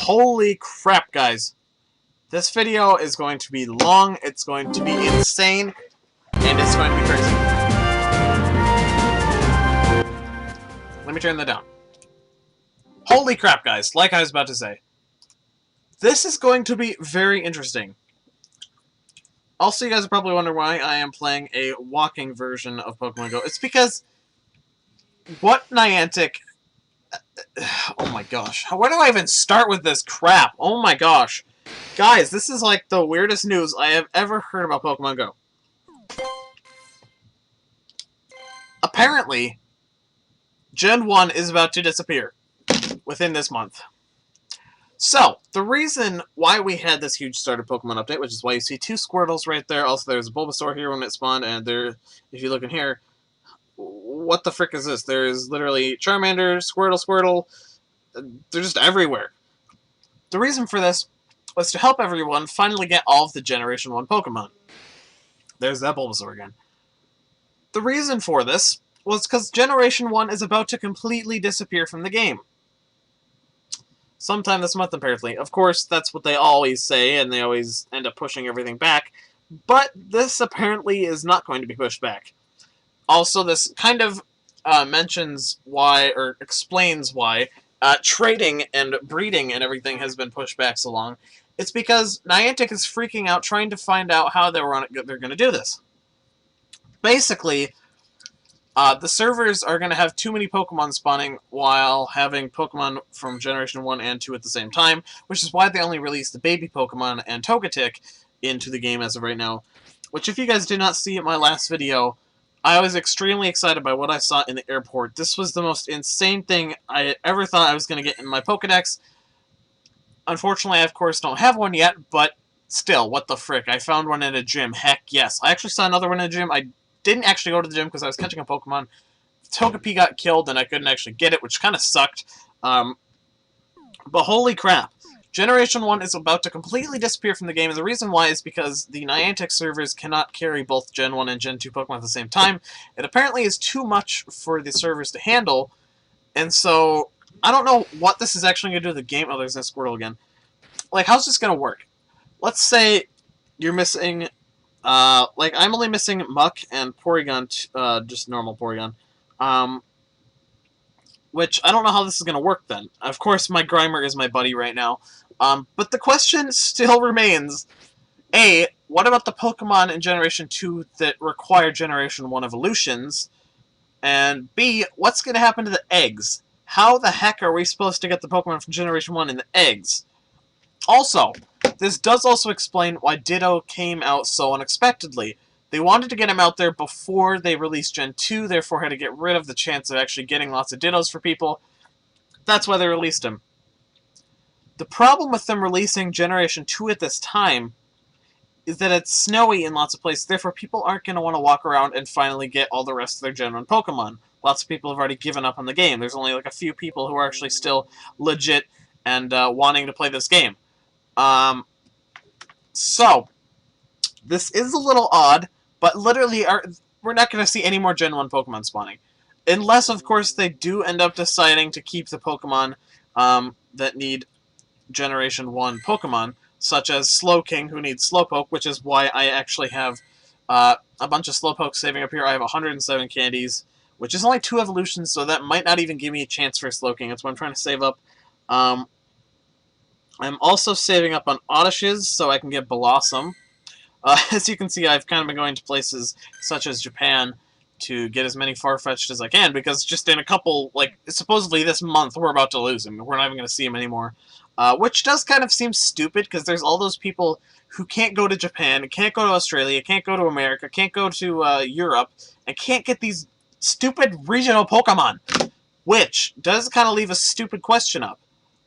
Holy crap, guys. This video is going to be long, it's going to be insane, and it's going to be crazy. Let me turn that down. Holy crap, guys. Like I was about to say. This is going to be very interesting. Also, you guys are probably wondering why I am playing a walking version of Pokemon Go. It's because... what Niantic... oh my gosh. Where do I even start with this crap? Oh my gosh. Guys, this is like the weirdest news I have ever heard about Pokemon Go. Apparently, Gen 1 is about to disappear within this month. So, the reason why we had this huge starter Pokemon update, which is why you see 2 Squirtles right there, also there's a Bulbasaur here when it spawned, and there, if you look in here, what the frick is this? There's literally Charmander, Squirtle, they're just everywhere. The reason for this was to help everyone finally get all of the Generation 1 Pokemon. There's that Bulbasaur again. The reason for this was because Generation 1 is about to completely disappear from the game. Sometime this month, apparently. Of course, that's what they always say, and they always end up pushing everything back. But this apparently is not going to be pushed back. Also, this kind of mentions why, or explains why, trading and breeding and everything has been pushed back so long. It's because Niantic is freaking out trying to find out how they're going to do this. Basically, the servers are going to have too many Pokemon spawning while having Pokemon from Generation 1 and 2 at the same time, which is why they only released the baby Pokemon and Togetic into the game as of right now. Which, if you guys did not see in my last video, I was extremely excited by what I saw in the airport. This was the most insane thing I ever thought I was going to get in my Pokedex. Unfortunately, I of course don't have one yet, but still, what the frick. I found one in a gym. Heck yes. I actually saw another one in a gym. I didn't actually go to the gym because I was catching a Pokemon. Togepi got killed and I couldn't actually get it, which kind of sucked. But holy crap. Generation 1 is about to completely disappear from the game, and the reason why is because the Niantic servers cannot carry both Gen 1 and Gen 2 Pokemon at the same time. It apparently is too much for the servers to handle, and so I don't know what this is actually going to do to the game. Oh, there's that Squirtle again. Like, how's this going to work? Let's say you're missing... like, I'm only missing Muck and Porygon, just normal Porygon. Which, I don't know how this is going to work then. Of course, my Grimer is my buddy right now. But the question still remains, A, what about the Pokemon in Generation 2 that require Generation 1 evolutions? And B, what's going to happen to the eggs? How the heck are we supposed to get the Pokemon from Generation 1 in the eggs? Also, this does also explain why Ditto came out so unexpectedly. They wanted to get him out there before they released Gen 2, therefore had to get rid of the chance of actually getting lots of Dittos for people. That's why they released him. The problem with them releasing Generation 2 at this time is that it's snowy in lots of places, therefore people aren't going to want to walk around and finally get all the rest of their Gen 1 Pokemon. Lots of people have already given up on the game. There's only like a few people who are actually still legit and wanting to play this game. So, this is a little odd, but literally we're not going to see any more Gen 1 Pokemon spawning. Unless, of course, they do end up deciding to keep the Pokemon that need Generation 1 Pokemon, such as Slowking, who needs Slowpoke, which is why I actually have a bunch of Slowpokes saving up here. I have 107 candies, which is only 2 evolutions, so that might not even give me a chance for Slowking. That's what I'm trying to save up. I'm also saving up on Oddishes, so I can get Blossom. As you can see, I've kind of been going to places such as Japan to get as many Farfetch'd as I can, because just in a couple, like, supposedly this month, we're about to lose him. We're not even going to see him anymore. Which does kind of seem stupid, because there's all those people who can't go to Japan, can't go to Australia, can't go to America, can't go to Europe, and can't get these stupid regional Pokemon. Which does kind of leave a stupid question up.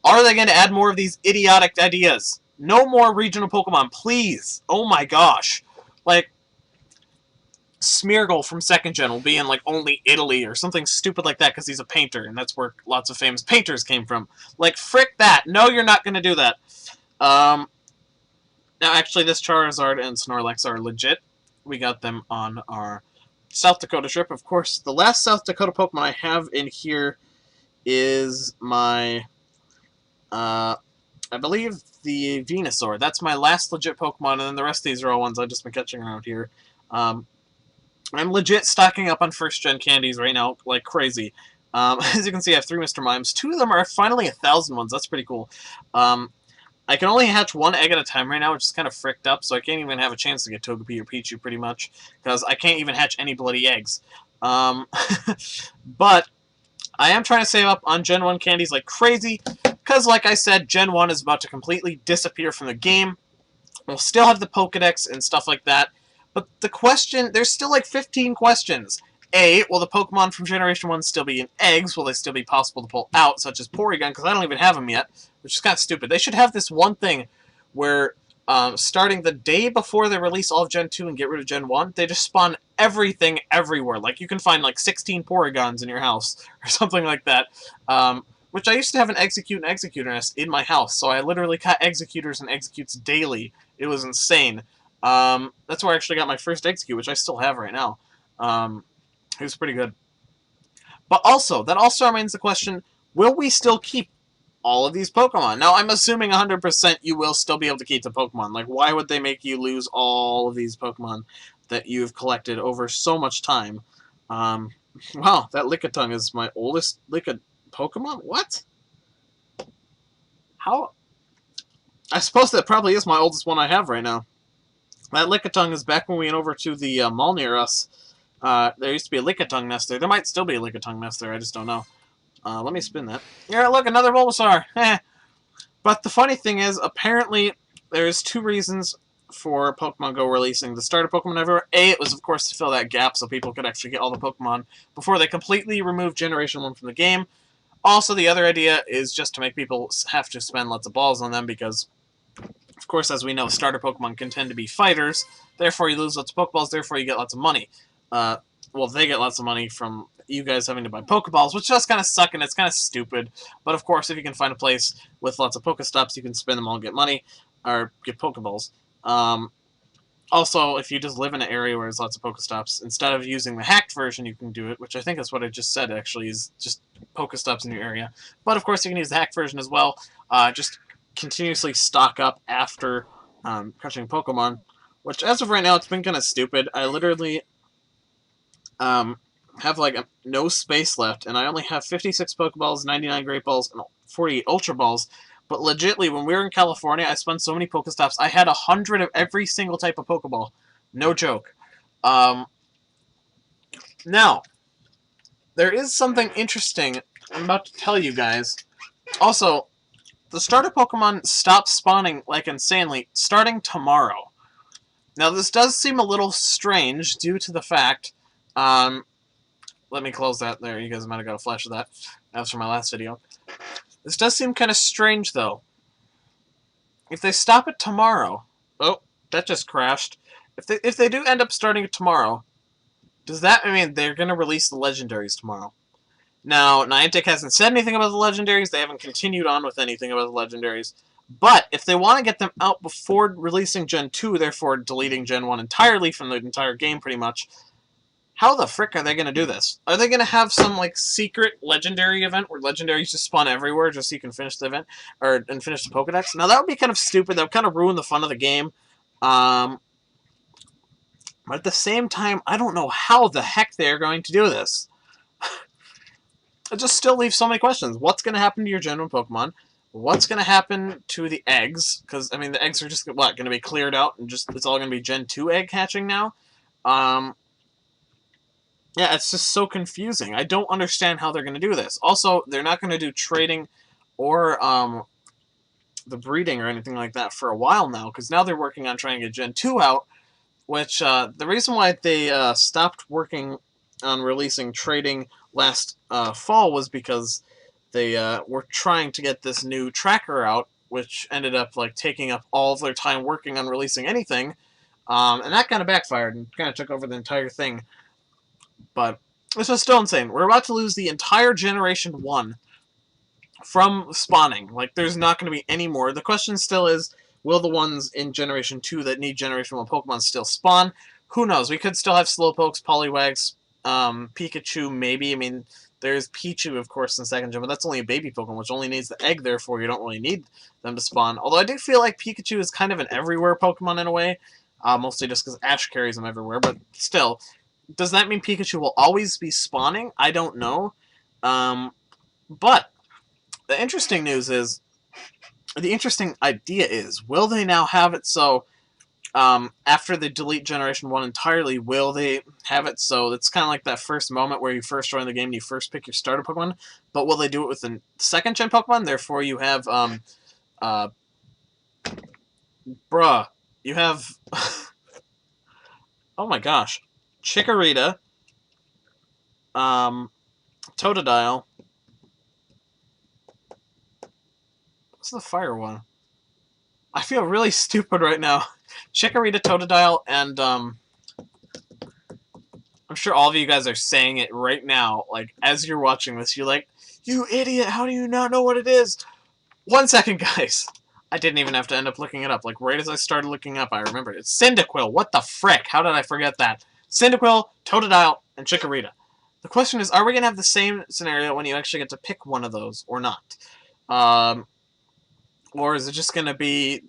Are they going to add more of these idiotic ideas? No more regional Pokemon, please! Oh my gosh. Like, Smeargle from 2nd Gen will be in, like, only Italy or something stupid like that because he's a painter, and that's where lots of famous painters came from. Like, frick that! No, you're not going to do that. Now, actually, this Charizard and Snorlax are legit. We got them on our South Dakota trip. Of course, the last South Dakota Pokemon I have in here is my I believe the Venusaur. That's my last legit Pokemon, and then the rest of these are all ones I've just been catching around here. I'm legit stocking up on first-gen candies right now, like crazy. As you can see, I have 3 Mr. Mimes. 2 of them are finally 1,000 ones. That's pretty cool. I can only hatch 1 egg at a time right now, which is kind of fricked up, so I can't even have a chance to get Togepi or Pichu, pretty much, because I can't even hatch any bloody eggs. But I am trying to save up on Gen 1 candies like crazy, because, like I said, Gen 1 is about to completely disappear from the game. We'll still have the Pokedex and stuff like that, but the question, there's still like 15 questions. A, will the Pokemon from Generation 1 still be in eggs? Will they still be possible to pull out, such as Porygon, because I don't even have them yet, which is kind of stupid. They should have this one thing where, starting the day before they release all of Gen 2 and get rid of Gen 1, they just spawn everything everywhere. Like, you can find like 16 Porygons in your house, or something like that. Which I used to have an Execute and Executor nest in my house, so I literally caught Executors and Executes daily. It was insane. That's where I actually got my first Execute, which I still have right now. It was pretty good. But also, that also remains the question, will we still keep all of these Pokemon? Now, I'm assuming 100% you will still be able to keep the Pokemon. Like, why would they make you lose all of these Pokemon that you've collected over so much time? Wow, that Lickitung is my oldest Pokemon? What? How? I suppose that probably is my oldest one I have right now. That Lickitung is back when we went over to the mall near us. There used to be a Lickitung nest there. There might still be a Lickitung nest there, I just don't know. Let me spin that. Yeah, look, another Bulbasaur! But the funny thing is, apparently, there's 2 reasons for Pokemon Go releasing the starter Pokemon everywhere. A, it was, of course, to fill that gap so people could actually get all the Pokemon before they completely removed Generation 1 from the game. Also, the other idea is just to make people have to spend lots of balls on them because, of course, as we know, starter Pokemon can tend to be fighters. Therefore, you lose lots of Pokeballs. Therefore, you get lots of money. Well, they get lots of money from you guys having to buy Pokeballs, which does kind of suck and it's kind of stupid. But, of course, if you can find a place with lots of Pokestops, you can spend them all and get money, or get Pokeballs. Also, if you just live in an area where there's lots of Pokestops, instead of using the hacked version, you can do it, which I think is what I just said, actually, is just Pokestops in your area. But, of course, you can use the hacked version as well. Just continuously stock up after catching Pokemon, which, as of right now, it's been kind of stupid. I literally have, like, no space left, and I only have 56 Pokeballs, 99 Great Balls, and 48 Ultra Balls. But legitly, when we were in California, I spent so many Pokestops, I had 100 of every single type of Pokeball. No joke. Now, there is something interesting I'm about to tell you guys. Also, the starter Pokemon stop spawning, like, insanely, starting tomorrow. Now, this does seem a little strange due to the fact, let me close that there, you guys might have got a flash of that. That was from my last video. This does seem kind of strange, though. If they stop it tomorrow... Oh, that just crashed. If they do end up starting it tomorrow, does that mean they're going to release the Legendaries tomorrow? Now, Niantic hasn't said anything about the Legendaries. They haven't continued on with anything about the Legendaries. But if they want to get them out before releasing Gen 2, therefore deleting Gen 1 entirely from the entire game, pretty much, how the frick are they going to do this? Are they going to have some, like, secret Legendary event where Legendaries just spawn everywhere just so you can finish the event, and finish the Pokedex? Now, that would be kind of stupid. That would kind of ruin the fun of the game. But at the same time, I don't know how the heck they're going to do this. It just still leaves so many questions. What's going to happen to your Gen 1 Pokemon? What's going to happen to the eggs? Because, I mean, the eggs are just, what, going to be cleared out and just, it's all going to be Gen 2 egg hatching now? Yeah, it's just so confusing. I don't understand how they're going to do this. Also, they're not going to do trading or the breeding or anything like that for a while now, because now they're working on trying to get Gen 2 out, which the reason why they stopped working on releasing trading last fall was because they were trying to get this new tracker out, which ended up like taking up all of their time working on releasing anything, and that kind of backfired and kind of took over the entire thing. But this is still insane. We're about to lose the entire Generation 1 from spawning. Like, there's not going to be any more. The question still is, will the ones in Generation 2 that need Generation 1 Pokemon still spawn? Who knows? We could still have Slowpokes, Poliwags, Pikachu, maybe. I mean, There's Pichu, of course, in second gen, but that's only a baby Pokemon, which only needs the egg, therefore you don't really need them to spawn. Although I do feel like Pikachu is kind of an everywhere Pokemon in a way, mostly just because Ash carries him everywhere, but still. Does that mean Pikachu will always be spawning? I don't know. But the interesting news is, the interesting idea is, will they now have it so, after they delete Generation 1 entirely, will they have it so it's kind of like that first moment where you first join the game and you first pick your starter Pokemon, but will they do it with the second gen Pokemon? Therefore you have, you have, oh my gosh, Chikorita, Totodile. What's the fire one? I feel really stupid right now. Chikorita, Totodile, and I'm sure all of you guys are saying it right now. Like, as you're watching this, you're like, "You idiot! How do you not know what it is?" 1 second, guys. I didn't even have to end up looking it up. Like, right as I started looking up, I remembered. It's Cyndaquil. What the frick? How did I forget that? Cyndaquil, Totodile, and Chikorita. The question is, are we going to have the same scenario when you actually get to pick one of those, or not? Or is it just going to be,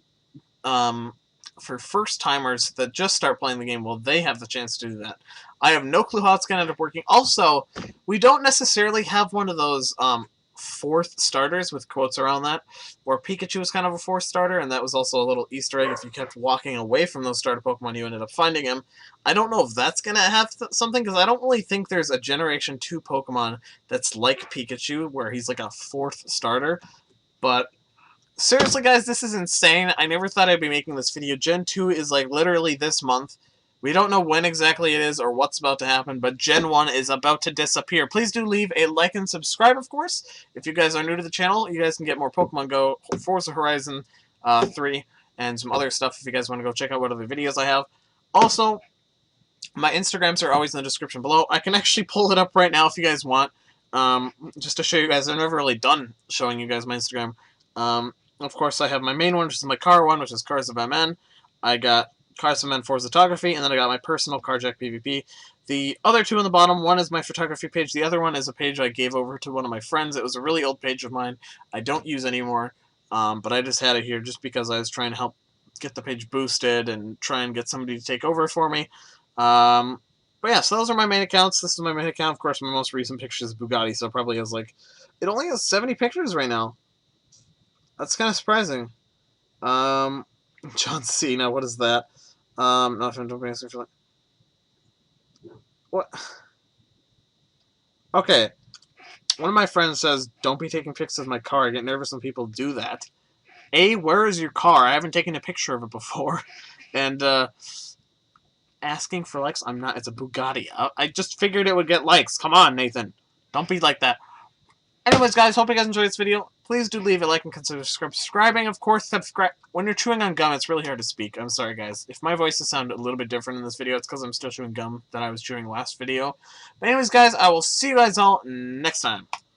for first-timers that just start playing the game, will they have the chance to do that? I have no clue how it's going to end up working. Also, we don't necessarily have one of those, fourth starters, with quotes around that, where Pikachu was kind of a fourth starter, and that was also a little Easter egg. If you kept walking away from those starter Pokemon, you ended up finding him. I don't know if that's going to have something, because I don't really think there's a Generation 2 Pokemon that's like Pikachu, where he's like a fourth starter. But seriously, guys, this is insane. I never thought I'd be making this video. Gen 2 is like literally this month. We don't know when exactly it is or what's about to happen, but Gen 1 is about to disappear. Please do leave a like and subscribe, of course. If you guys are new to the channel, you guys can get more Pokemon Go, Forza Horizon 3, and some other stuff if you guys want to go check out what other videos I have. Also, my Instagrams are always in the description below. I can actually pull it up right now if you guys want, just to show you guys. I've never really done showing you guys my Instagram. Of course, I have my main one, which is my car one, which is Cars of MN. I got Cars of MN for photography, and then I got my personal Carjack PvP. The other two on the bottom, one is my photography page. The other one is a page I gave over to one of my friends. It was a really old page of mine. I don't use anymore, but I just had it here just because I was trying to help get the page boosted and try and get somebody to take over for me. But yeah, so those are my main accounts. This is my main account. Of course, my most recent picture is Bugatti, so it probably has like... It only has 70 pictures right now. That's kind of surprising. John Cena, what is that? Nothing, don't be asking for that. What? Okay. One of my friends says, don't be taking pictures of my car. I get nervous when people do that. A, where is your car? I haven't taken a picture of it before. And, asking for likes? I'm not. It's a Bugatti. I just figured it would get likes. Come on, Nathan. Don't be like that. Anyways, guys, hope you guys enjoyed this video. Please do leave a like and consider subscribing. Of course, subscribe. When you're chewing on gum, it's really hard to speak. I'm sorry, guys. If my voices sound a little bit different in this video, it's because I'm still chewing gum that I was chewing last video. But anyways, guys, I will see you guys all next time.